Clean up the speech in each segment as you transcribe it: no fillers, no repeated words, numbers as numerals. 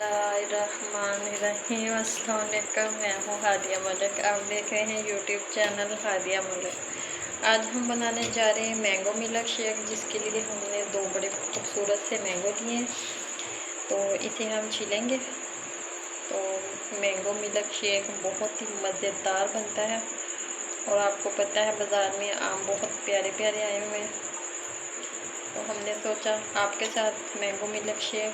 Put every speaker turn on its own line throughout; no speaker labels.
बिस्मिल्लाहिर्रहमानिर्रहीम। अस्सलाम वालेकुम। मैं हूँ हादिया मलिक। आप देख रहे हैं यूट्यूब चैनल हादिया मलिक। आज हम बनाने जा रहे हैं मैंगो मिल्क शेक, जिसके लिए हमने 2 बड़े खूबसूरत से मैंगो लिए हैं। तो इसे हम छीलेंगे। तो मैंगो मिल्क शेक बहुत ही मज़ेदार बनता है और आपको पता है बाज़ार में आम बहुत प्यारे प्यारे आए हुए हैं। तो हमने सोचा आपके साथ मैंगो मिल्क शेक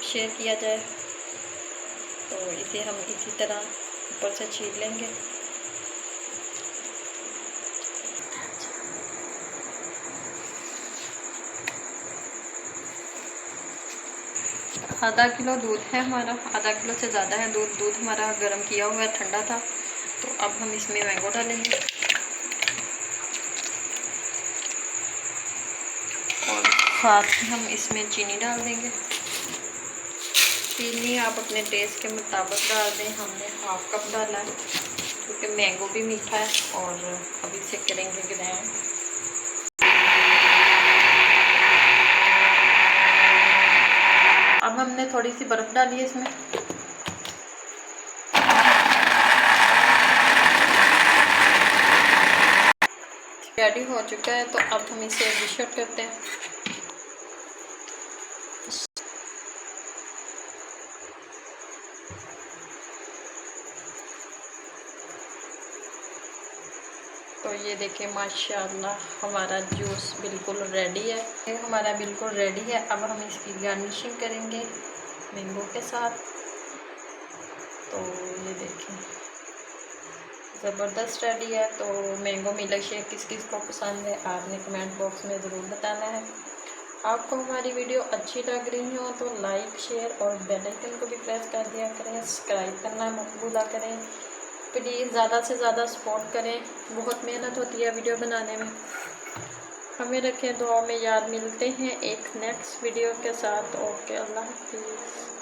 शेयर किया जाए। तो इसे हम इसी तरह ऊपर से छील लेंगे। आधा किलो दूध है हमारा, आधा किलो से ज़्यादा है दूध हमारा गर्म किया हुआ है, ठंडा था। तो अब हम इसमें मैंगो डालेंगे और साथ ही हम इसमें चीनी डाल देंगे। चीनी आप अपने टेस्ट के मुताबिक डाल दें। हमने हाफ कप डाला है क्योंकि मैंगो भी मीठा है। और अब इसे करेंगे ग्राइंड। अब हमने थोड़ी सी बर्फ़ डाली है इसमें। रेडी हो चुका है। तो अब हम इसे डिश आउट करते हैं। तो ये देखिए माशाल्लाह हमारा जूस बिल्कुल रेडी है। ये हमारा बिल्कुल रेडी है। अब हम इसकी गार्निशिंग करेंगे मैंगो के साथ। तो ये देखिए ज़बरदस्त रेडी है। तो मैंगो मिल्क शेक किस किस को पसंद है आपने कमेंट बॉक्स में ज़रूर बताना है। आपको हमारी वीडियो अच्छी लग रही हो तो लाइक शेयर और बेल आइकन को भी प्रेस कर दिया करें। सब्सक्राइब करना मत भूला करें। प्लीज़ ज़्यादा से ज़्यादा सपोर्ट करें। बहुत मेहनत होती है वीडियो बनाने में। हमें रखें दुआ में याद। मिलते हैं एक नेक्स्ट वीडियो के साथ। ओके, अल्लाह हाफिज़।